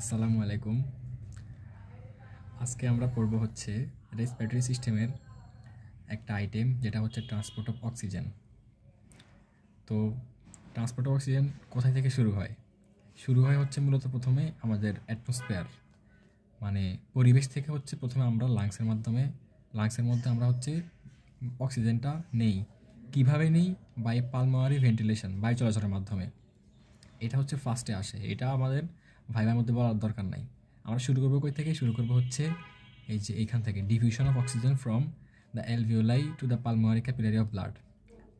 আসসালামু আলাইকুম। আজকে আমরা পড়ব হচ্ছে রেসপিরেটরি সিস্টেমের একটা আইটেম, যেটা হচ্ছে ট্রান্সপোর্ট অফ অক্সিজেন। তো ট্রান্সপোর্ট অফ অক্সিজেন কোথায় থেকে শুরু হয়? শুরু হয় হচ্ছে মূলত প্রথমে আমাদের অ্যাটমসফিয়ার, মানে পরিবেশ থেকে হচ্ছে প্রথমে আমরা লাংসের মধ্যে আমরা হচ্ছে অক্সিজেনটা নেই। কিভাবে নেই? বাই পালমোনারি ভেন্টিলেশন, বায়ু চলাচলের মাধ্যমে। এটা হচ্ছে ফার্স্টে আসে, এটা আমাদের ভাইবার মধ্যে বলার দরকার নাই। আমরা শুরু করবো কই থেকে? শুরু করবো হচ্ছে এই যে এইখান থেকে, diffusion of oxygen from the alveoli to the pulmonary capillary of blood.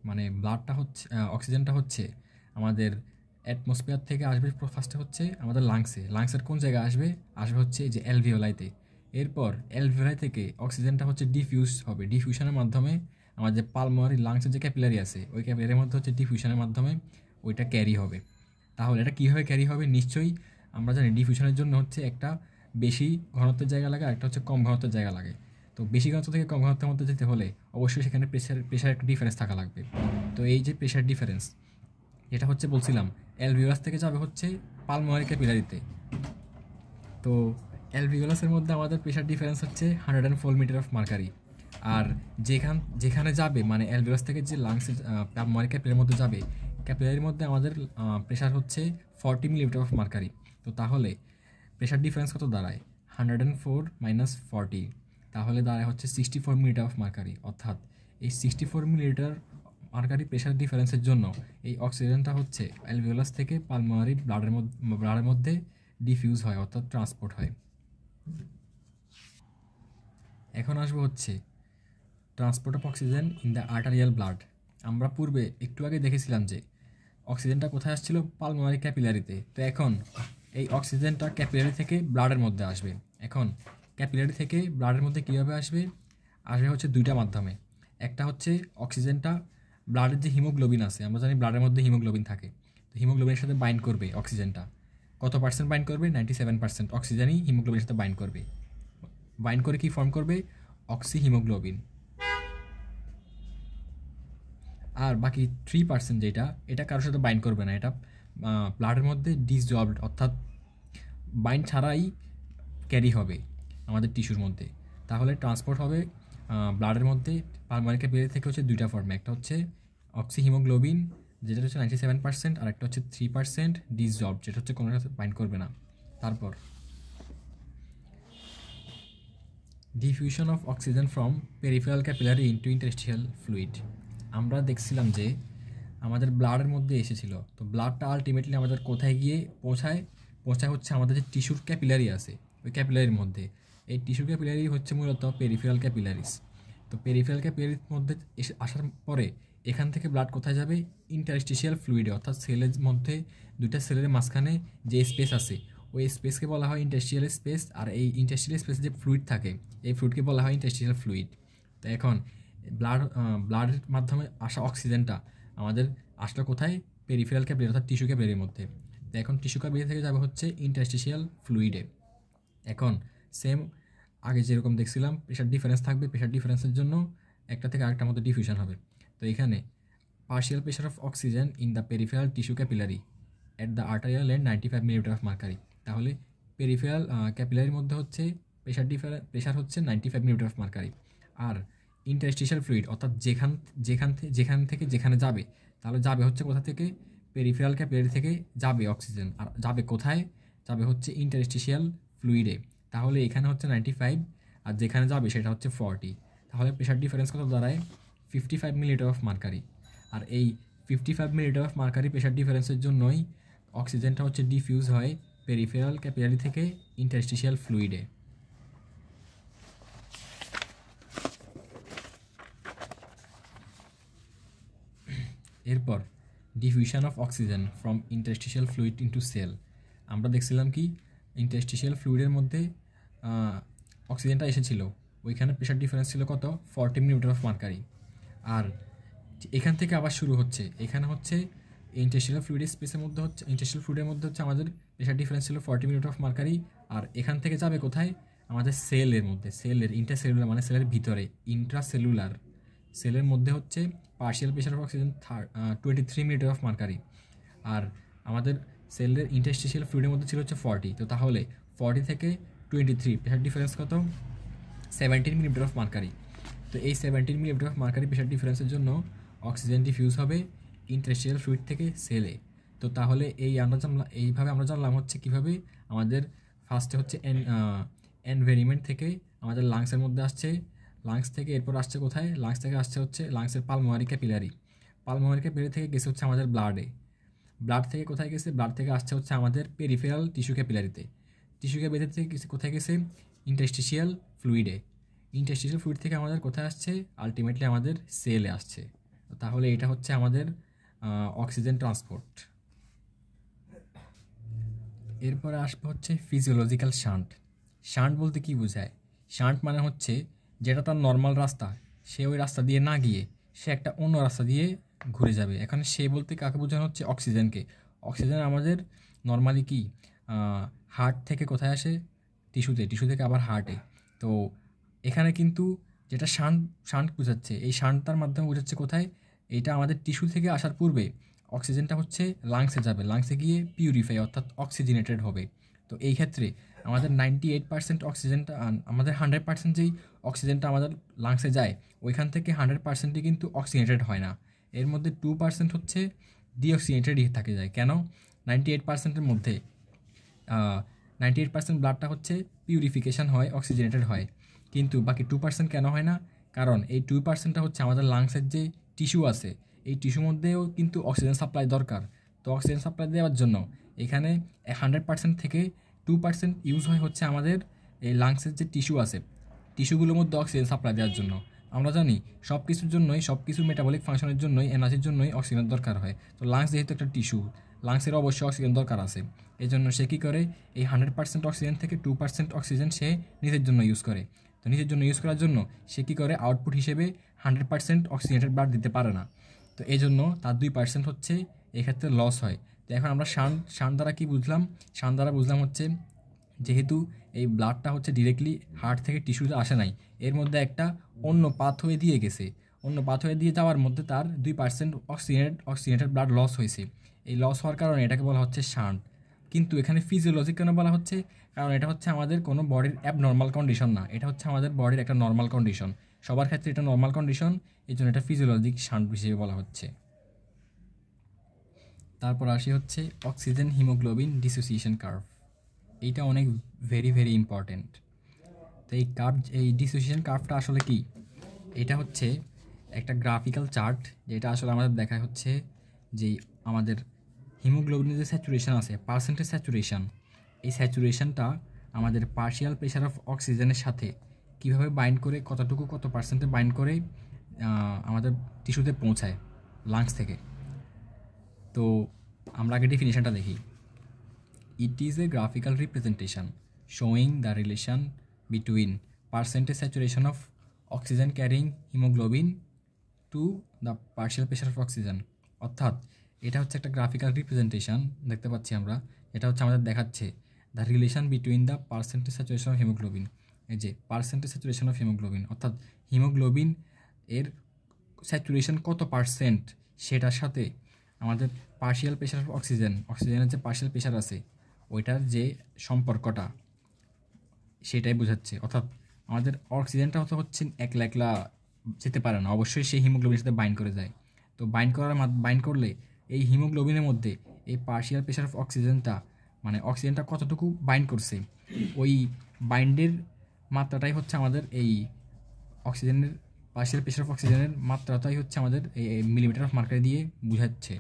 মানে ব্লাডটা হচ্ছে অক্সিজেনটা হচ্ছে আমাদের অ্যাটমসফিয়ার থেকে আসবে ফার্স্টে হচ্ছে আমাদের লাংসের কোন জায়গায় আসবে? আসবে হচ্ছে এই যে অ্যালভিওলাইতে। এরপর অ্যালভিওলাই থেকে অক্সিজেনটা হচ্ছে ডিফিউজ হবে, ডিফিউশনের মাধ্যমে আমাদের পালমোনারি লাংসের যে ক্যাপিলারি আছে ওই ক্যাপিলারির মধ্যে হচ্ছে ডিফিউশনের মাধ্যমে ওইটা ক্যারি হবে। তাহলে এটা কীভাবে ক্যারি হবে? নিশ্চয়ই আমরা জানি ডিফিউশনের জন্য হচ্ছে একটা বেশি ঘনত্বের জায়গা লাগে, আর একটা হচ্ছে কম ঘনত্বের জায়গা লাগে। তো বেশি ঘনত্ব থেকে কম ঘনত্বের মধ্যে যেতে হলে অবশ্যই সেখানে প্রেশার একটা ডিফারেন্স থাকা লাগবে। তো এই যে প্রেশার ডিফারেন্স, এটা হচ্ছে বলছিলাম অ্যালভিওলাস থেকে যাবে হচ্ছে পালমোনারি ক্যাপিলারিতে। তো অ্যালভিওলাসের মধ্যে আমাদের প্রেশার ডিফারেন্স হচ্ছে 104 মিটার অফ মার্কারি। আর যেখানে যাবে, মানে অ্যালভিওলাস থেকে যে লাংসের পালমোনারি ক্যাপিলারির মধ্যে যাবে, ক্যাপিলারির মধ্যে আমাদের প্রেশার হচ্ছে 40 মিলিমিটার অফ মার্কারি। তো তাহলে প্রেশার ডিফারেন্স কত দাঁড়ায়? 104 মাইনাস 40, তাহলে দাঁড়ায় হচ্ছে 64 মিলিমিটার অফ মার্কারি। অর্থাৎ এই 64 মিলিমিটার মার্কারি প্রেশার ডিফারেন্সের জন্য এই অক্সিজেনটা হচ্ছে অ্যালভিওলাস থেকে পালমোনারি ব্লাডের মধ্যে ডিফিউজ হয়, অর্থাৎ ট্রান্সপোর্ট হয়। এখন আসবো হচ্ছে transport of oxygen in the arterial blood. আমরা পূর্বে একটু আগে দেখেছিলাম যে অক্সিজেনটা কোথায় আসছিল? পালমোনারি ক্যাপিলারিতে। তো এখন এই অক্সিজেনটা ক্যাপিলারি থেকে ব্লাডের মধ্যে আসবে। এখন ক্যাপিলারি থেকে ব্লাডের মধ্যে কীভাবে আসবে? আসবে হচ্ছে দুইটা মাধ্যমে। একটা হচ্ছে অক্সিজেনটা ব্লাডের যে হিমোগ্লোবিন আছে, আমরা জানি ব্লাডের মধ্যে হিমোগ্লোবিন থাকে, তো হিমোগ্লোবিনের সাথে বাইন্ড করবে অক্সিজেনটা। কত পার্সেন্ট বাইন্ড করবে? 97% অক্সিজেনই হিমোগ্লোবিনের সাথে বাইন্ড করবে। বাইন্ড করে কি ফর্ম করবে? Oxy haemoglobin. আর বাকি 3% যেটা, এটা কারোর সাথে বাইন্ড করবে না, এটা ব্লাডের মধ্যে ডিসজলভড, অর্থাৎ বাইন্ড ছাড়াই ক্যারি হবে আমাদের টিস্যুর মধ্যে। তাহলে ট্রান্সপোর্ট হবে ব্লাডের মধ্যে পালমোনারি ক্যাপিলারি থেকে হচ্ছে দুইটা ফর্মে। একটা হচ্ছে অক্সি হিমোগ্লোবিন, যেটা হচ্ছে 97%, আর একটা হচ্ছে 3% ডিসজলভড, যেটা হচ্ছে কোনো সাথে বাইন্ড করবে না। তারপর diffusion of oxygen from peripheral capillary into interstitial fluid. আমরা দেখছিলাম যে আমাদের ব্লাডের মধ্যে এসেছিল, তো ব্লাডটা আলটিমেটলি আমাদের কোথায় গিয়ে পৌঁছায় হচ্ছে আমাদের যে টিস্যুর ক্যাপিলারি আছে ওই ক্যাপিলারির মধ্যে। এই টিস্যু ক্যাপিলারি হচ্ছে মূলত পেরিফেরাল ক্যাপিলারিস। তো পেরিফেরাল ক্যাপিলারির মধ্যে আসার পরে এখান থেকে ব্লাড কোথায় যাবে? ইন্টারস্টিশিয়াল ফ্লুইডে, অর্থাৎ সেলের মধ্যে দুইটা সেলের মাঝখানে যে স্পেস আছে ওই স্পেসকে বলা হয় ইন্টারস্টিশিয়াল স্পেস। আর এই ইন্টারস্টিশিয়াল স্পেসে যে ফ্লুইড থাকে এই ফ্লুইডকে বলা হয় ইন্টারস্টিশিয়াল ফ্লুইড। তো এখন ব্লাডের মাধ্যমে আসা অক্সিজেনটা আমাদের আসলে কোথায়? পেরিফেরাল ক্যাপিলারি, অর্থাৎ টিস্যু ক্যাপিলারির মধ্যে। তো এখন টিস্যু ক্যাপিলারি থেকে যাবে হচ্ছে ইন্টারস্টিশিয়াল ফ্লুইডে। এখন সেম আগে যেরকম দেখছিলাম প্রেশার ডিফারেন্স থাকবে, প্রেশার ডিফারেন্সের জন্য একটা থেকে আরেকটার মধ্যে ডিফিউশন হবে। তো এখানে partial pressure of oxygen in the peripheral tissue capillary at the arterial end 95 millimetre of mercury. তাহলে পেরিফেরাল ক্যাপিলারির মধ্যে হচ্ছে প্রেশার হচ্ছে 95 মিলিমিটার অফ মার্কারি। আর ইন্টারস্টিশিয়াল ফ্লুইড, অর্থাৎ যেখান থেকে যেখানে যাবে, তাহলে যাবে হচ্ছে কোথা থেকে? পেরিফেরাল ক্যাপিলারি থেকে যাবে অক্সিজেন, আর যাবে কোথায়? যাবে হচ্ছে ইন্টারস্টিশিয়াল ফ্লুইডে। তাহলে এখানে হচ্ছে 95, আর যেখানে যাবে সেটা হচ্ছে 40। তাহলে প্রেশার ডিফারেন্স কত দাঁড়ায়? 55 মিলিমিটার অফ মার্কারি। আর এই 55 মিলিমিটার অফ মার্কারি প্রেশার ডিফারেন্সের জন্যই অক্সিজেনটা হচ্ছে ডিফিউজ হয় পেরিফেরাল ক্যাপিলারি থেকে ইন্টারস্টিশিয়াল ফ্লুইডে। এরপর diffusion of oxygen from interstitial fluid into cell. আমরা দেখছিলাম কি ইন্টারস্টিশিয়াল ফ্লুইডের মধ্যে অক্সিজেনটা এসেছিল, ওইখানে প্রেশার ডিফারেন্স ছিল কত? 40 মিলিমিটার অফ মার্কারি। আর এখান থেকে আবার শুরু হচ্ছে, এখানে হচ্ছে ইন্টারস্টিশিয়াল ফ্লুইডের মধ্যে হচ্ছে আমাদের প্রেশার ডিফারেন্স ছিল 40 মিলিমিটার অফ মার্কারি। আর এখান থেকে যাবে কোথায়? আমাদের সেলের মধ্যে, ইন্টারসেলুলার, মানে সেলের ভিতরে, ইন্ট্রাসেলুলার সেলের মধ্যে হচ্ছে partial pressure of oxygen 23 millimetre of mercury. আর আমাদের সেলের ইন্টারস্টিশিয়াল ফ্লুইডের মধ্যে ছিল হচ্ছে 40, তো তাহলে 40 থেকে 23 প্রেশার ডিফারেন্স কত? 17 মিলিমিটার অফ মার্কারি। তো এই 17 মিলিমিটার অফ মার্কারি প্রেশার ডিফারেন্সের জন্য অক্সিজেন ডিফিউজ হবে ইন্টারস্টিশিয়াল ফ্লুইড থেকে সেলে। তো তাহলে এইভাবে আমরা জানলাম হচ্ছে কীভাবে আমাদের ফার্স্টে হচ্ছে এনভায়রনমেন্ট থেকে আমাদের লাংসের মধ্যে আসছে, লাংস থেকে এরপর আসছে কোথায়? লাংস থেকে আসছে হচ্ছে লাংসের পালমোনারি ক্যাপিলারি, পালমোনারি ক্যাপিলারি থেকে গেছে হচ্ছে আমাদের ব্লাডে, ব্লাড থেকে কোথায় গেছে? ব্লাড থেকে আসছে হচ্ছে আমাদের পেরিফেরাল টিস্যু ক্যাপিলারিতে, টিস্যু ক্যাপিলারি থেকে কোথায় গেছে? ইন্টারস্টিশিয়াল ফ্লুইডে, ইন্টারস্টিশিয়াল ফ্লুইড থেকে আমাদের কোথায় আসছে? আলটিমেটলি আমাদের সেলে আসছে। তাহলে এটা হচ্ছে আমাদের অক্সিজেন ট্রান্সপোর্ট। এরপরে আসবে হচ্ছে ফিজিওলজিক্যাল শান্ট। শান্ট বলতে কি বোঝায়? শান্ট মানে হচ্ছে যেটা তার নর্মাল রাস্তা, সে ওই রাস্তা দিয়ে না গিয়ে সে একটা অন্য রাস্তা দিয়ে ঘুরে যাবে। এখানে সে বলতে কাকে বোঝানো হচ্ছে? অক্সিজেনকে। অক্সিজেন আমাদের নর্মালি কি হার্ট থেকে কোথায় আসে? টিস্যুতে, টিস্যু থেকে আবার হার্টে। তো এখানে কিন্তু যেটা শান্ট বোঝাচ্ছে, এই শান্টটার মাধ্যমে বোঝাচ্ছে কোথায়? এটা আমাদের টিস্যু থেকে আসার পূর্বে অক্সিজেনটা হচ্ছে লাংসে যাবে, লাংসে গিয়ে পিউরিফাই অর্থাৎ অক্সিজেনেটেড হবে। তো এই ক্ষেত্রে আমাদের 98% অক্সিজেনটা, আমাদের 100% যেই অক্সিজেনটা আমাদের লাংসে যায় ওইখান থেকে 100%ই কিন্তু অক্সিজেনেটেড হয় না। এর মধ্যে 2% হচ্ছে ডিঅক্সিজেনেটেডই থাকে যায়। কেন? 98%-এর মধ্যে 98% ব্লাডটা হচ্ছে পিউরিফিকেশান হয়, অক্সিজেনেটেড হয়, কিন্তু বাকি 2% কেন হয় না? কারণ এই 2%টা হচ্ছে আমাদের লাংসের যে টিস্যু আছে, এই টিস্যুর মধ্যেও কিন্তু অক্সিজেন সাপ্লাই দরকার। তো অক্সিজেন সাপ্লাই দেওয়ার জন্য এখানে 100% থেকে 2% ইউজ হয় হচ্ছে আমাদের এই লাংসের যে টিস্যু আছে, টিস্যুগুলোর মধ্যে অক্সিজেন সাপ্লাই দেওয়ার জন্য। আমরা জানি সব কিছুর জন্যই, সব কিছু মেটাবলিক ফাংশনের জন্যই, এনার্জির জন্যই অক্সিজেনের দরকার হয়। তো লাংস যেহেতু একটা টিস্যু, লাংসের অবশ্যই অক্সিজেন দরকার আছে। এই জন্য সে কী করে? এই 100% অক্সিজেন থেকে 2% অক্সিজেন সে নিজের জন্য ইউজ করে। তো নিজের জন্য ইউজ করার জন্য সে কী করে? আউটপুট হিসেবে 100% অক্সিজেনেটেড ব্লাড দিতে পারে না। তো এই জন্য তার 2% হচ্ছে এক্ষেত্রে লস হয়। তো এখন আমরা শান্ট দ্বারা কী বুঝলাম? শান্ট দ্বারা বুঝলাম হচ্ছে যেহেতু এই ব্লাডটা হচ্ছে ডিরেক্টলি হার্ট থেকে টিস্যুতে আসে নাই, এর মধ্যে একটা অন্য পাথওয়ে দিয়ে গেছে, অন্য পাথওয়ে দিয়ে যাওয়ার মধ্যে তার 2% অক্সিজেনেটেড ব্লাড লস হয়েছে। এই লস হওয়ার কারণে এটাকে বলা হচ্ছে শান্ট। কিন্তু এখানে ফিজিওলজি কেন বলা হচ্ছে? কারণ এটা হচ্ছে আমাদের কোনো বডির অ্যাবনর্মাল কন্ডিশন না, এটা হচ্ছে আমাদের বডির একটা নর্মাল কন্ডিশন। সবার ক্ষেত্রে এটা নর্মাল কন্ডিশন, এই জন্য এটা ফিজিওলজিক শান্ট হিসেবে বলা হচ্ছে। তারপর আসি হচ্ছে অক্সিজেন হিমোগ্লোবিন ডিসোসিয়েশন কার্ভ। এইটা অনেক ভেরি ভেরি ইম্পর্টেন্ট। তো এই ডিসোসিয়েশন কার্ভটা আসলে কি? এটা হচ্ছে একটা গ্রাফিক্যাল চার্ট, যেটা আসলে আমাদের দেখায় হচ্ছে যে আমাদের হিমোগ্লোবিনের যে স্যাচুরেশন আছে, পার্সেন্টেজ স্যাচুরেশন, এই স্যাচুরেশনটা আমাদের পার্শিয়াল প্রেশার অফ অক্সিজেনের সাথে কীভাবে বাইন্ড করে, কতটুকু কত পার্সেন্টে বাইন্ড করে আমাদের টিস্যুতে পৌঁছায় লাংস থেকে। তো আমরা আগে ডেফিনিশনটা দেখি। It is a graphical representation showing the relation between percentage saturation of oxygen carrying hemoglobin to the partial pressure of oxygen। অর্থাৎ এটা হচ্ছে একটা গ্রাফিক্যাল রিপ্রেজেন্টেশন, দেখতে পাচ্ছি আমরা, এটা হচ্ছে আমাদের দেখাচ্ছে the relation between the percentage saturation of haemoglobin. এই যে পার্সেন্টেজ স্যাচুরেশন অফ হিমোগ্লোবিন, অর্থাৎ হিমোগ্লোবিন এর স্যাচুরেশন কত পার্সেন্ট, সেটার সাথে আমাদের পার্শিয়াল প্রেশার অফ অক্সিজেনের যে পার্শিয়াল প্রেশার আছে ওইটার যে সম্পর্কটা সেটাই বোঝাচ্ছে। অর্থাৎ আমাদের অক্সিজেনটা হচ্ছে একলা একলা যেতে পারে না, অবশ্যই সেই হিমোগ্লোবিনের সাথে বাইন্ড করে যায়। তো বাইন্ড করলে এই হিমোগ্লোবিনের মধ্যে এই পার্শিয়াল প্রেশার অফ অক্সিজেনটা, মানে অক্সিজেনটা কতটুকু বাইন্ড করছে, ওই বাইন্ডের মাত্রাটাই হচ্ছে আমাদের এই অক্সিজেনের পার্শিয়াল প্রেশার অফ অক্সিজেনের মাত্রাটাই হচ্ছে আমাদের এই মিলিমিটার অফ মার্কারি দিয়ে বোঝাচ্ছে।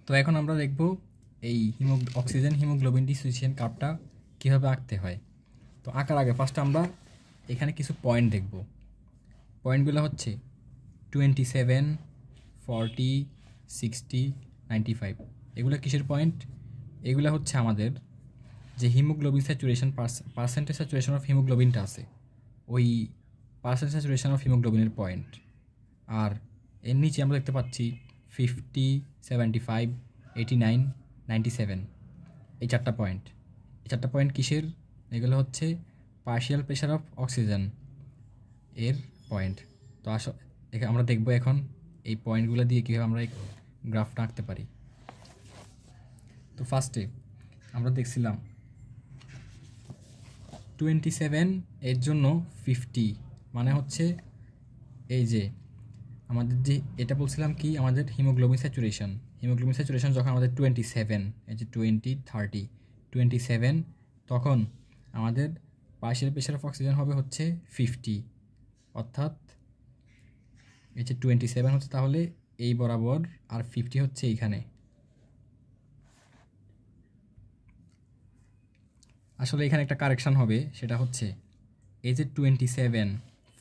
তো এখন আমরা দেখব এই অক্সিজেন হিমোগ্লোবিন ডিসোসিয়েশন কার্ভটা কীভাবে আঁকতে হয়। তো আঁকার আগে ফার্স্ট আমরা এখানে কিছু পয়েন্ট দেখব। পয়েন্টগুলো হচ্ছে 27, 40, 60, 95। এগুলো কিসের পয়েন্ট? এগুলো হচ্ছে আমাদের যে haemoglobin saturation, percentage saturation of হিমোগ্লোবিনটা আছে, ওই পার্সেন্টেজ স্যাচুরেশন অফ হিমোগ্লোবিনের পয়েন্ট। আর এর নিচে আমরা দেখতে পাচ্ছি 50, 75, 89, 97, এই চারটা পয়েন্ট। এই চারটা পয়েন্ট কিসের? এগুলো হচ্ছে পার্শিয়াল প্রেশার অফ অক্সিজেন এর পয়েন্ট। তো আমরা দেখব এখন এই পয়েন্টগুলো দিয়ে কীভাবে আমরা এই গ্রাফটা আঁকতে পারি। তো ফার্স্টে আমরা দেখছিলাম 27 এর জন্য 50 মানে হচ্ছে এই যে আমাদের যে এটা বলছিলাম কি আমাদের হিমোগ্লোবিন স্যাচুরেশন যখন আমাদের 27 এই যে 27 তখন আমাদের পার্শিয়াল প্রেশার অফ অক্সিজেন হবে হচ্ছে 50, অর্থাৎ এই যে 27 হচ্ছে তাহলে এই বরাবর আর 50 হচ্ছে এইখানে। আসলে এখানে একটা কারেকশান হবে, সেটা হচ্ছে এই যে 27,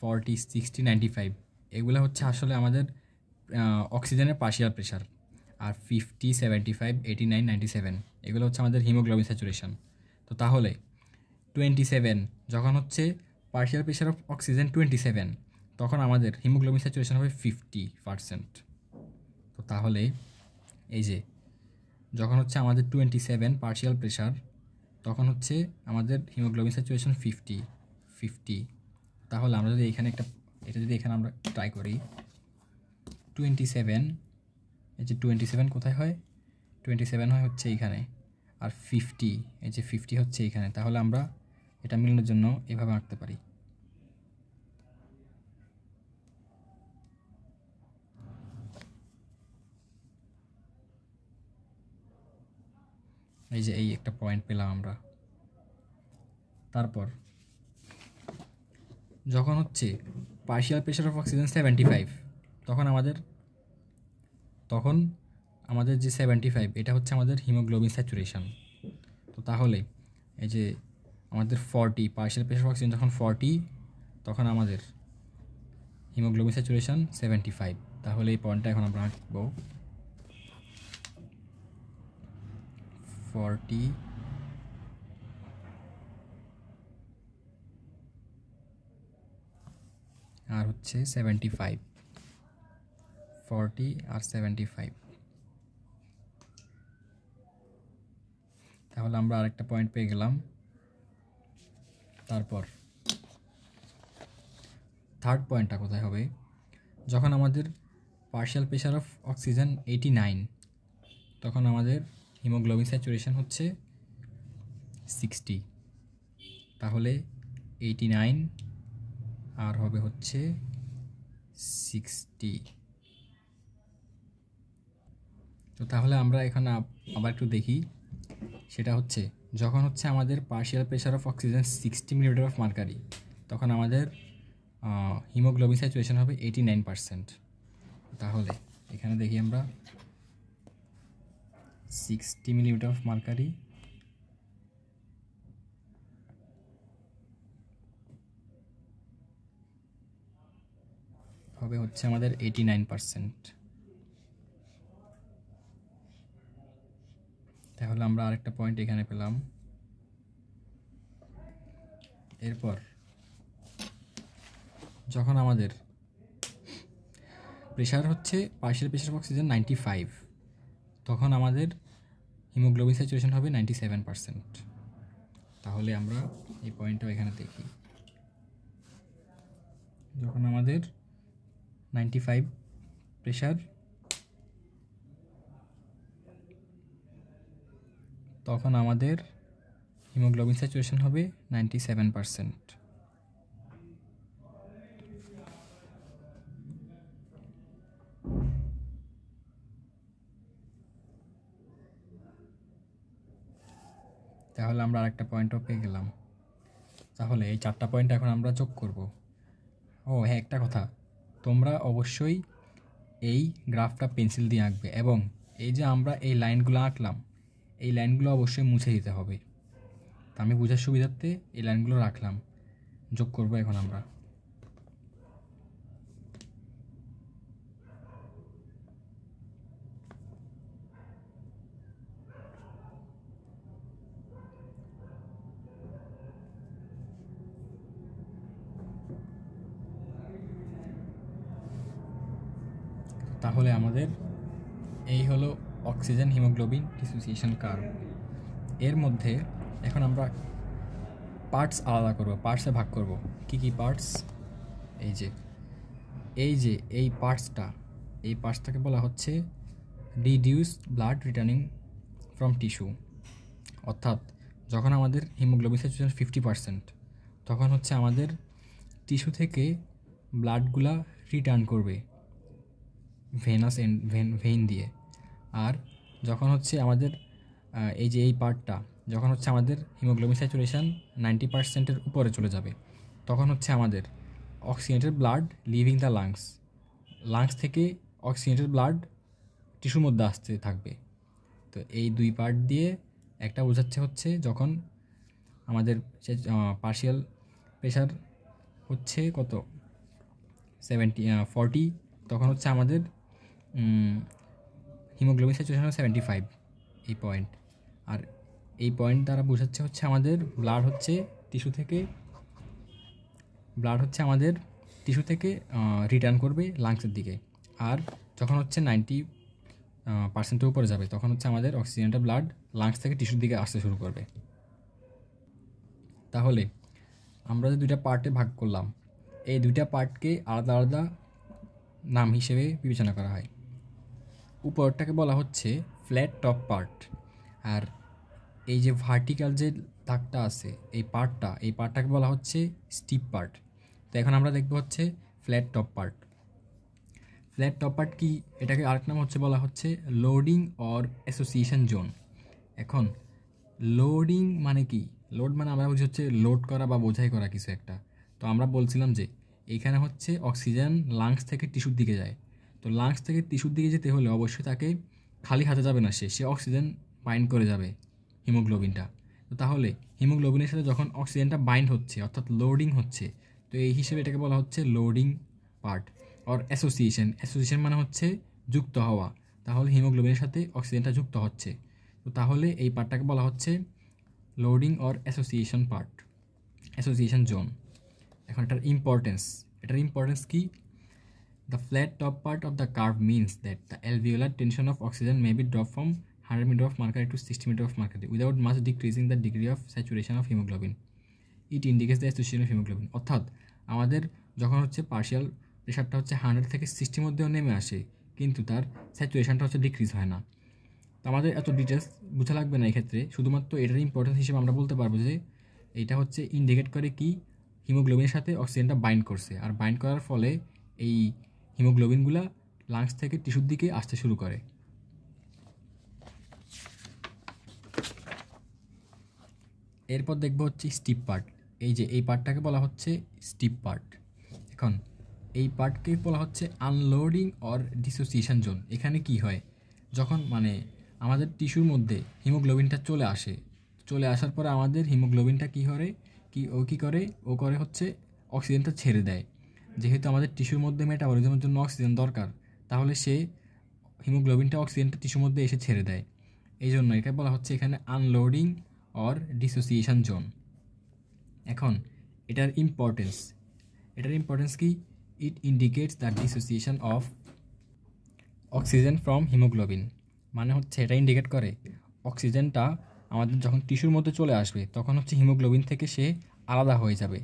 40, 60, 95 এগুলো হচ্ছে আসলে আমাদের অক্সিজেনের পার্শিয়াল প্রেশার, আর 50, 75, 89, 97 এগুলো হচ্ছে আমাদের হিমোগ্লোবিন স্যাচুরেশন। তো তাহলে 27 যখন হচ্ছে পার্শিয়াল প্রেশার অফ অক্সিজেন 27 তখন আমাদের হিমোগ্লোবিন স্যাচুরেশন হবে 50%। তো তাহলে এই যে যখন হচ্ছে আমাদের 27 পার্শিয়াল প্রেশার তখন হচ্ছে আমাদের হিমোগ্লোবিন স্যাচুরেশন 50, তাহলে আমরা যদি এখানে এটা যদি এখানে আমরা ট্রাই করি 27, এই যে 27 কোথায় হয়, 27 হয় হচ্ছে এইখানে, আর 50 এই যে 50 হচ্ছে এইখানে, তাহলে আমরা এটা মিলানোর জন্য এভাবে আঁকতে পারি। এই যে এই একটা পয়েন্ট পেলাম আমরা। তারপর যখন হচ্ছে পার্শিয়াল প্রেশার অফ অক্সিজেন 75 তখন আমাদের যে 75 এটা হচ্ছে আমাদের হিমোগ্লোবিন স্যাচুরেশন। তো তাহলে এই যে আমাদের 40 পার্শিয়াল প্রেশার অফ অক্সিজেন যখন 40 তখন আমাদের হিমোগ্লোবিন স্যাচুরেশন 75, তাহলে এই পয়েন্টটা এখন আমরা আঁকবো 40 আর হচ্ছে 75, 40 আর 75, তাহলে আমরা আরেকটা পয়েন্ট পেয়ে গেলাম। তারপর থার্ড পয়েন্টটা কোথায় হবে, যখন আমাদের পার্শিয়াল প্রেশার অফ অক্সিজেন 89 তখন আমাদের হিমোগ্লোবিন স্যাচুরেশন হচ্ছে 60, তাহলে 89 আর হবে হচ্ছে 60। তো তাহলে আমরা এখানে আবার একটু দেখি, সেটা হচ্ছে যখন হচ্ছে আমাদের partial pressure of oxygen 60 millilitre of mercury তখন আমাদের হিমোগ্লোবিন স্যাচুরেশন হবে 89%। তাহলে এখানে দেখি আমরা 60 মিলিলিটার অফ মার্কারি হবে হচ্ছে আমাদের 89%। তাহলে আমরা আরেকটা পয়েন্ট এখানে পেলাম। এরপর যখন আমাদের প্রেশার হচ্ছে পার্শিয়াল প্রেশার অফ অক্সিজেন 95 তখন আমাদের হিমোগ্লোবিন স্যাচুরেশন হবে 97%। তাহলে আমরা এই পয়েন্টটা এখানে দেখি, যখন আমাদের 95 প্রেশার তখন আমাদের হিমোগ্লোবিন স্যাচুরেশন হবে 97%। তাহলে আমরা আরেকটা পয়েন্টও পেয়ে গেলাম। তাহলে এই 4টা পয়েন্ট এখন আমরা যোগ করব। ও হ্যাঁ, একটা কথা, তোমরা অবশ্যই এই গ্রাফটা পেন্সিল দিয়ে আঁকবে, এবং এই যে আমরা এই লাইনগুলো আঁকলাম এই লাইনগুলো অবশ্যই মুছে দিতে হবে। তা আমি বোঝার সুবিধার্থে এই লাইনগুলো রাখলাম, যোগ করব এখন আমরা। তাহলে আমাদের এই হলো অক্সিজেন হিমোগ্লোবিন ডিসোসিয়েশন কার্ভ। এর মধ্যে এখন আমরা পার্টস আলাদা করব, পার্টসে ভাগ করব। কি কি পার্টস? এই পার্টসটাকে বলা হচ্ছে reduce blood returning from tissue, অর্থাৎ যখন আমাদের হিমোগ্লোবিন স্যাচুরেশন 50%, তখন হচ্ছে আমাদের টিস্যু থেকে ব্লাডগুলা রিটার্ন করবে ভেনাস ভেইন দিয়ে। আর যখন হচ্ছে আমাদের এই যে এই পার্টটা, যখন হচ্ছে আমাদের হিমোগ্লোবিন স্যাচুরেশন 90%-এর উপরে চলে যাবে, তখন হচ্ছে আমাদের oxygenated blood living the lungs থেকে অক্সিজেনেটেড ব্লাড টিস্যুর মধ্যে আসতে থাকবে। তো এই দুই পার্ট দিয়ে একটা বোঝাচ্ছে হচ্ছে যখন আমাদের পার্শিয়াল প্রেশার হচ্ছে কত 40, তখন হচ্ছে আমাদের হিমোগ্লোবিন স্যাচুরেশন 75 এই পয়েন্ট। আর এই পয়েন্ট দ্বারা বোঝাচ্ছে হচ্ছে আমাদের ব্লাড হচ্ছে আমাদের টিস্যু থেকে রিটার্ন করবে লাংসের দিকে। আর যখন হচ্ছে 90%-এর উপরে যাবে, তখন হচ্ছে আমাদের অক্সিজেনটা ব্লাড লাংস থেকে টিস্যুর দিকে আসতে শুরু করবে। তাহলে আমরা যে দুইটা পার্টে ভাগ করলাম, এই দুইটা পার্টকে আলাদা আলাদা নাম হিসেবে বিবেচনা করা হয়। উপরটাকে বলা হচ্ছে ফ্ল্যাট টপ পার্ট, আর এই যে ভার্টিক্যাল যে দাগটা আছে এই পার্টটাকে বলা হচ্ছে স্টিপ পার্ট। তো এখন আমরা দেখব হচ্ছে flat top part. Flat top part কি, এটাকে আরেক নাম হচ্ছে বলা হচ্ছে লোডিং অর অ্যাসোসিয়েশন জোন। এখন লোডিং মানে কি? লোড মানে আমরা বুঝি হচ্ছে লোড করা বা বোঝাই করা কিছু একটা। তো আমরা বলছিলাম যে এইখানে হচ্ছে অক্সিজেন লাংস থেকে টিস্যুর দিকে যায়। তো লাংস থেকে টিস্যুর দিকে যেতে হলে অবশ্যই তাকে খালি হাতে যাবে না, সে অক্সিজেন বাইন্ড করে যাবে হিমোগ্লোবিনটা। তো তাহলে হিমোগ্লোবিনের সাথে যখন অক্সিজেনটা বাইন্ড হচ্ছে অর্থাৎ লোডিং হচ্ছে, তো এই হিসেবে এটাকে বলা হচ্ছে লোডিং পার্ট। আর অ্যাসোসিয়েশন মানে হচ্ছে যুক্ত হওয়া, তাহলে হিমোগ্লোবিনের সাথে অক্সিজেনটা যুক্ত হচ্ছে। তো তাহলে এই পার্টটাকে বলা হচ্ছে লোডিং অর অ্যাসোসিয়েশন জোন। এখন এটার ইম্পর্টেন্স কি? The flat top part of the curve means that the alveolar tension of oxygen may be dropped from 100 meter of mercury to 60 meter of mercury without much decreasing the degree of saturation of hemoglobin. It indicates the association of hemoglobin. অর্থাৎ আমাদের যখন হচ্ছে partial প্রেশারটা হচ্ছে 100 থেকে 60 মধ্যেও নেমে আসে, কিন্তু তার স্যাচুরেশনটা হচ্ছে ডিক্রিজ হয় না। তো আমাদের এত ডিটেলস বোঝা লাগবে না এক্ষেত্রে, শুধুমাত্র এটার ইম্পর্টেন্স হিসেবে আমরা বলতে পারবো যে এটা হচ্ছে ইন্ডিকেট করে কি হিমোগ্লোবিনের সাথে অক্সিজেনটা বাইন্ড করছে, আর বাইন্ড করার ফলে এই হিমোগ্লোবিনগুলা লাংস থেকে টিস্যুর দিকে আসতে শুরু করে। এরপর দেখবো হচ্ছে স্টিপ পার্ট। এই পার্টটাকে বলা হচ্ছে স্টিপ পার্ট। এখন এই পার্টকে বলা হচ্ছে আনলোডিং অর ডিসোসিয়েশন জোন। এখানে কি হয়, যখন মানে আমাদের টিস্যুর মধ্যে হিমোগ্লোবিনটা চলে আসার পরে আমাদের হিমোগ্লোবিনটা ও করে হচ্ছে অক্সিজেনটা ছেড়ে দেয়। যেহেতু আমাদের টিস্যুর মধ্যে মেটাবলিজমের জন্য অক্সিজেন দরকার, তাহলে সে হিমোগ্লোবিনটা অক্সিজেনটা টিস্যুর মধ্যে এসে ছেড়ে দেয়। এই জন্য একে বলা হচ্ছে এখানে আনলোডিং অর ডিসোসিয়েশন জোন। এখন এটার ইম্পর্টেন্স কি? ইট indicates the dissociation of oxygen from haemoglobin. মানে হচ্ছে এটা ইন্ডিকেট করে অক্সিজেনটা আমাদের যখন টিস্যুর মধ্যে চলে আসবে তখন হচ্ছে হিমোগ্লোবিন থেকে সে আলাদা হয়ে যাবে।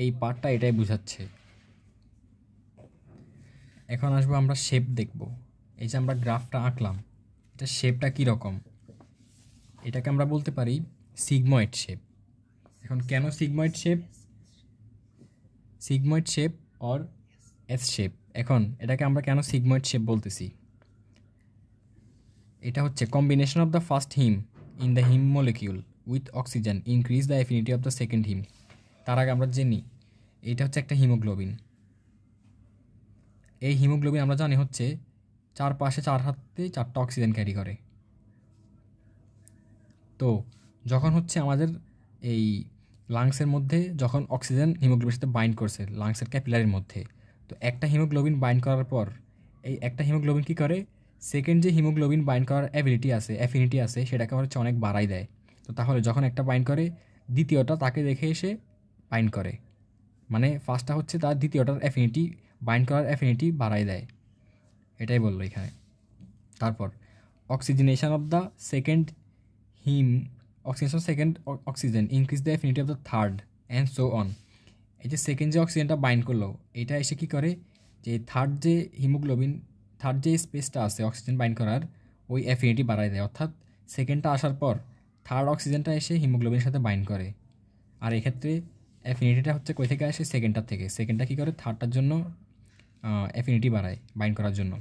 এই পার্টটা এটাই বোঝাচ্ছে। এখন আসবো আমরা শেপ দেখব। এই যে আমরা গ্রাফটা আঁকলাম, এটা শেপটা কীরকম? এটাকে আমরা বলতে পারি সিগময়েড শেপ। এখন কেন sigmoid shape or S shape? এখন এটাকে আমরা কেন সিগময়েড শেপ বলতেছি? এটা হচ্ছে combination of the first haem in the haem molecule with oxygen increase the affinity of the second haem. তার আগে আমরা জানি এইটা হচ্ছে একটা হিমোগ্লোবিন। এই হিমোগ্লোবিন আমরা জানি হচ্ছে 4 হাতে 4টা অক্সিজেন ক্যারি করে। তো যখন হচ্ছে আমাদের এই লাংসের মধ্যে যখন অক্সিজেন হিমোগ্লোবিনের সাথে বাইন্ড করছে লাংসের ক্যাপিলারির মধ্যে, তো একটা হিমোগ্লোবিন বাইন্ড করার পর এই একটা হিমোগ্লোবিন কী করে, সেকেন্ড যে হিমোগ্লোবিন বাইন্ড করার অ্যাফিনিটি আছে সেটাকে হচ্ছে অনেক বাড়াই দেয়। তো তাহলে যখন একটা বাইন্ড করে, দ্বিতীয়টা তাকে দেখে এসে বাইন্ড করে, মানে ফার্স্টটা হচ্ছে তার দ্বিতীয়টার বাইন্ড করার অ্যাফিনিটি বাড়াই দেয়। এটাই বললো এখানে। তারপর oxygenation of the second oxygen increase the affinity of the third and so on. এই যে সেকেন্ড যে অক্সিজেনটা বাইন্ড করলো, এটা এসে কী করে, যে থার্ড যে স্পেসটা আছে অক্সিজেন বাইন্ড করার, ওই অ্যাফিনিটি বাড়ায় দেয়। অর্থাৎ সেকেন্ডটা আসার পর থার্ড অক্সিজেনটা এসে হিমোগ্লোবিনের সাথে বাইন্ড করে। আর এক্ষেত্রে অ্যাফিনিটিটা হচ্ছে কই থেকে আসে? সেকেন্ডটার থেকে। সেকেন্ডটা কী করে? থার্ডটার জন্য অ্যাফিনিটি বাড়ায় বাইন্ড করার জন্য।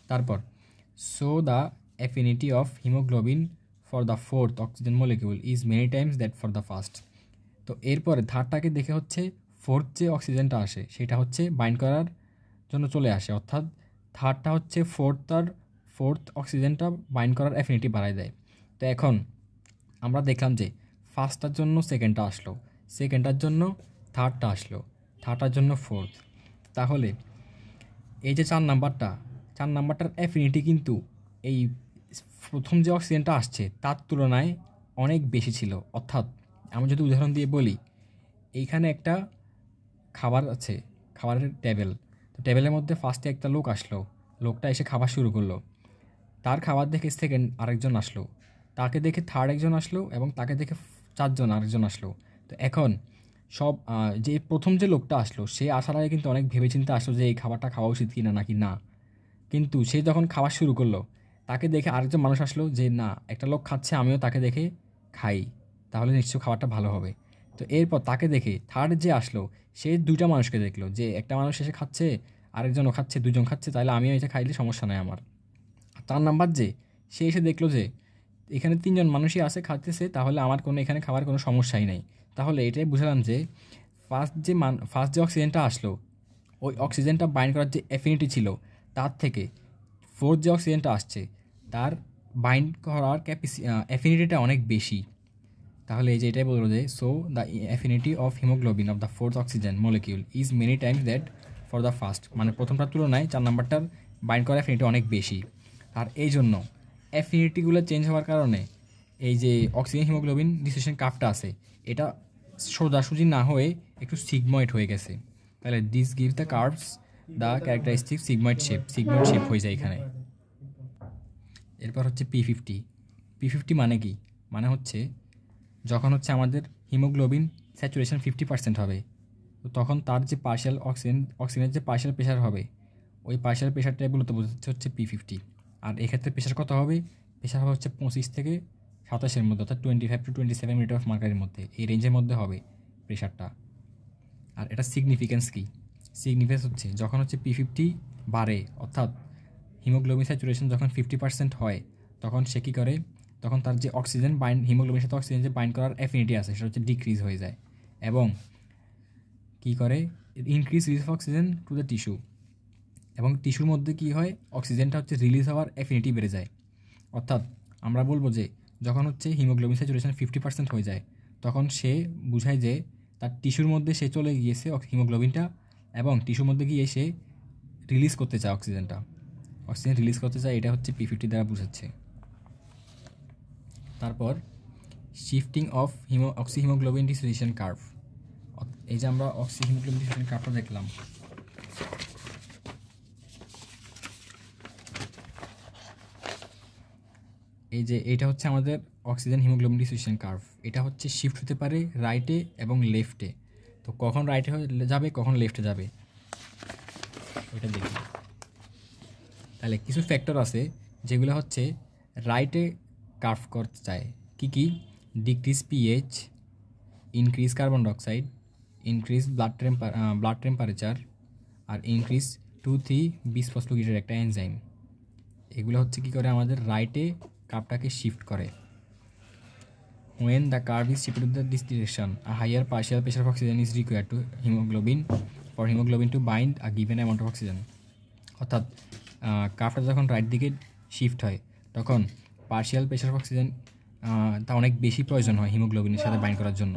তারপর so the affinity of haemoglobin for the fourth oxygen molecule is many Times that for the first. তো এরপরে থার্ডটাকে দেখে হচ্ছে ফোর্থ যে অক্সিজেনটা আসে সেটা হচ্ছে বাইন্ড করার জন্য চলে আসে, অর্থাৎ থার্ডটা হচ্ছে ফোর্থ অক্সিজেনটা বাইন্ড করার অ্যাফিনিটি বাড়ায় দেয়। তো এখন আমরা দেখলাম যে ফার্স্টটার জন্য সেকেন্ডটা আসলো, সেকেন্ডটার জন্য থার্ডটা আসলো, থার্ডটার জন্য ফোর্থ। তাহলে এই যে চার নাম্বারটার অ্যাফিনিটি কিন্তু এই প্রথম যে অক্সিজেনটা আসছে তার তুলনায় অনেক বেশি ছিল। অর্থাৎ আমি যদি উদাহরণ দিয়ে বলি, এইখানে একটা খাবার আছে, খাবারের টেবিল। তো টেবিলের মধ্যে ফার্স্টে একটা লোক আসলো, লোকটা এসে খাবার শুরু করলো, তার খাবার দেখে সেকেন্ড আরেকজন আসলো, তাকে দেখে থার্ড একজন আসলো এবং তাকে দেখে চারজন আরেকজন আসলো। তো এখন সব যে প্রথম যে লোকটা আসলো সে আসার আগে কিন্তু অনেক ভেবেচিন্তে আসলো যে এই খাবারটা খাওয়া উচিত কি না নাকি না, কিন্তু সে যখন খাওয়া শুরু করলো তাকে দেখে আরেকজন মানুষ আসলো যে না, একটা লোক খাচ্ছে, আমিও তাকে দেখে খাই, তাহলে নিশ্চয় খাবারটা ভালো হবে। তো এরপর তাকে দেখে থার্ড যে আসলো সে দুইটা মানুষকে দেখলো যে একটা মানুষ এসে খাচ্ছে, আরেকজনও খাচ্ছে, দুজন খাচ্ছে, তাহলে আমিও এটা খাইলে সমস্যা নয় আমার। 4 নাম্বার যে সে এসে দেখলো যে এখানে 3 জন মানুষই আছে খাচ্ছে, তাহলে আমার কোনো এখানে খাবার কোনো সমস্যাই নেই। তাহলে এটাই বুঝলাম যে ফার্স্ট যে অক্সিজেনটা আসলো ওই অক্সিজেনটা বাইন্ড করার যে অ্যাফিনিটি ছিল তার থেকে ফোর্থ যে অক্সিজেনটা আসছে তার বাইন্ড করার অ্যাফিনিটিটা অনেক বেশি। তাহলে এই যে এটাই বললো যে so the affinity of haemoglobin of the fourth oxygen molecule is many Times that for the first, মানে প্রথমটার তুলনায় 4 নাম্বারটার বাইন্ড করার অ্যাফিনিটি অনেক বেশি। আর এই জন্য অ্যাফিনিটিগুলো চেঞ্জ হওয়ার কারণে এই যে অক্সিজেন হিমোগ্লোবিন ডিসোসিয়েশন কার্ভটা আছে এটা সোজাসুজি না হয়ে একটু সিগময়েড হয়ে গেছে। তাহলে this give the curves the characteristic sigmoid shape হয়ে যায় এখানে। এরপর হচ্ছে P50 মানে কি? মানে হচ্ছে যখন হচ্ছে আমাদের হিমোগ্লোবিন স্যাচুরেশন 50% হবে, তো তখন তার যে পার্শিয়াল অক্সিজেনের যে পার্শিয়াল প্রেশার হবে ওই পার্শিয়াল প্রেশারটা মূলত বোঝাচ্ছে হচ্ছে P50। আর এক্ষেত্রে প্রেশার কত হবে? প্রেশার হবে হচ্ছে 25 থেকে 27-এর মধ্যে, অর্থাৎ 25 to 27 মিটার অফ মার্কারির মধ্যে, এই রেঞ্জের মধ্যে হবে প্রেশারটা। আর এটা সিগনিফিকেন্স কি? সিগনিফিকেন্স হচ্ছে যখন হচ্ছে P50 বাড়ে, অর্থাৎ হিমোগ্লোবিন স্যাচুরেশন যখন 50% হয় তখন সে কী করে, তখন তার যে অক্সিজেন হিমোগ্লোবিনের সাথে অক্সিজেন যে বাইন্ড করার অ্যাফিনিটি আছে সেটা হচ্ছে ডিক্রিজ হয়ে যায় এবং কী করে, increase release of oxygen to the tissue, এবং টিস্যুর মধ্যে কী হয়, অক্সিজেনটা হচ্ছে রিলিজ হওয়ার অ্যাফিনিটি বেড়ে যায়। অর্থাৎ আমরা বলবো যে যখন হচ্ছে হিমোগ্লোবিন স্যাচুরেশন 50% হয়ে যায় তখন সে বুঝায় যে তার টিস্যুর মধ্যে সে চলে গিয়েছে হিমোগ্লোবিনটা, এবং টিস্যুর মধ্যে গিয়ে সে রিলিজ করতে চায় অক্সিজেন রিলিজ করতে চায়, এটা হচ্ছে P50 দ্বারা বোঝাচ্ছে। তারপর shifting of oxyhaemoglobin dissociation curve. এই যে আমরা অক্সিহিমোগ্লোবিন ডিসোসিয়েশন কার্ভটা দেখলাম, এই যে এটা হচ্ছে আমাদের অক্সিজেন হিমোগ্লোবিন ডিসোসিয়েশন কার্ভ। এটা হচ্ছে শিফট হতে পারে রাইটে এবং লেফটে। তো কখন রাইটে যাবে কখন লেফটে যাবে ওইটা দেখি। তাহলে কিছু ফ্যাক্টর আছে যেগুলো হচ্ছে রাইটে কার্ভ করতে চায়। কি? Decrease pH, increase carbon dioxide, increase blood temperature, আর ইনক্রিজ 2,3 বিসফসফোগ্লিসারেট একটা এনজাইম। এগুলো হচ্ছে কী করে, আমাদের রাইটে কার্ভটাকে শিফট করে। When the curve is shifted to this direction, a higher partial pressure of oxygen is required to hemoglobin to bind a given amount of oxygen. অর্থাৎ কার্ভটা যখন রাইট দিকে শিফট হয় তখন পার্শিয়াল প্রেশার অফ অক্সিজেন তা অনেক বেশি প্রয়োজন হয় হিমোগ্লোবিনের সাথে বাইন্ড করার জন্য।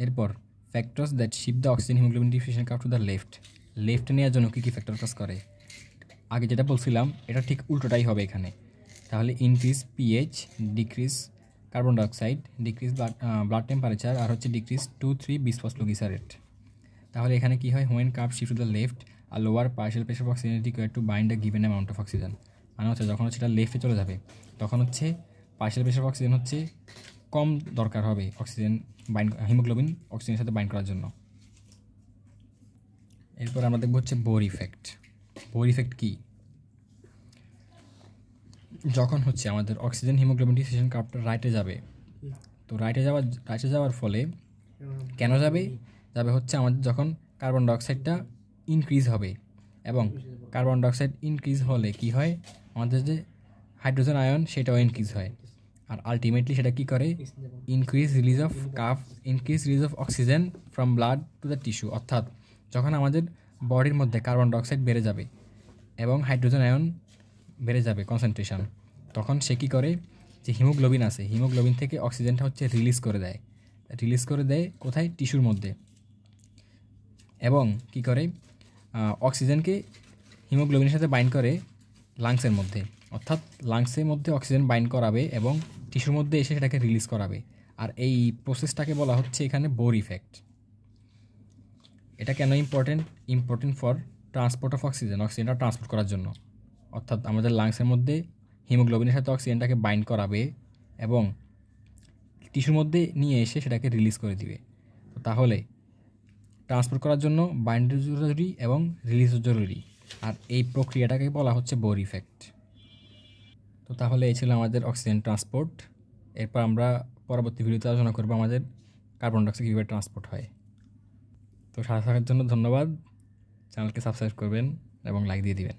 এরপর factors that shift the oxygen haemoglobin diffusion curve two the left নেওয়ার জন্য কী ফ্যাক্টর কাজ করে? আগে যেটা বলছিলাম এটা ঠিক উল্টোটাই হবে এখানে। তাহলে increase pH, decrease carbon dioxide, decrease blood temperature, আর হচ্ছে ডিক্রিজ 2,3 বিসফসফোগ্লিসারেট। তাহলে এখানে কি হয়, when curve shift to the left আর lower partial pressure of oxygen is required to bind a given amount of oxygen. মানে হচ্ছে যখন হচ্ছে এটা লেফটে চলে যাবে তখন হচ্ছে পার্শিয়াল প্রেশার অফ অক্সিজেন হচ্ছে কম দরকার হবে অক্সিজেন হিমোগ্লোবিন অক্সিজেনের সাথে বাইন্ড করার জন্য। এরপর আমরা দেখব হচ্ছে বোর ইফেক্ট। বোর ইফেক্ট কী? যখন হচ্ছে আমাদের অক্সিজেন হিমোগ্লোবিন ডিসোসিয়েশন কার্ভটা রাইটে যাবে, তো রাইটে যাওয়ার ফলে কেন যাবে হচ্ছে আমাদের যখন কার্বন ডাইঅক্সাইডটা ইনক্রিজ হবে, এবং কার্বন ডাইঅক্সাইড ইনক্রিজ হলে কি হয়, আমাদের যে হাইড্রোজেন আয়ন সেটাও ইনক্রিজ হয়, আর আলটিমেটলি সেটা কি করে, increase release of oxygen from blood to the tissue. অর্থাৎ যখন আমাদের বডির মধ্যে কার্বন ডাইঅক্সাইড বেড়ে যাবে এবং হাইড্রোজেন আয়ন বেড়ে যাবে কনসেন্ট্রেশন, তখন সে কী করে, যে হিমোগ্লোবিন আছে, হিমোগ্লোবিন থেকে অক্সিজেনটা হচ্ছে রিলিজ করে দেয় কোথায়, টিস্যুর মধ্যে, এবং কি করে, অক্সিজেনকে হিমোগ্লোবিনের সাথে বাইন্ড করে লাংসের মধ্যে, অর্থাৎ লাংসের মধ্যে অক্সিজেন বাইন্ড করাবে এবং টিস্যুর মধ্যে এসে সেটাকে রিলিজ করাবে। আর এই প্রসেসটাকে বলা হচ্ছে এখানে বোর ইফেক্ট। এটা কেন ইম্পর্টেন্ট ফর ট্রান্সপোর্ট অফ অক্সিজেনটা ট্রান্সপোর্ট করার জন্য, অর্থাৎ আমাদের লাংসের মধ্যে হিমোগ্লোবিনের সাথে অক্সিজেনটাকে বাইন্ড করাবে এবং টিস্যুর মধ্যে নিয়ে এসে সেটাকে রিলিজ করে দিবে। তো তাহলে ট্রান্সপোর্ট করার জন্য বাইন্ডার জরুরি এবং রিলিজও জরুরি, আর এই প্রক্রিয়াটাকে বলা হচ্ছে বোর ইফেক্ট। তো তাহলে এই ছিল আমাদের অক্সিজেন ট্রান্সপোর্ট। এরপর আমরা পরবর্তী ভিডিওতে আলোচনা করবো আমাদের কার্বন ডাইঅক্সাইড কীভাবে ট্রান্সপোর্ট হয়। তো সাথে থাকার জন্য ধন্যবাদ। চ্যানেলকে সাবস্ক্রাইব করবেন এবং লাইক দিয়ে দিবেন।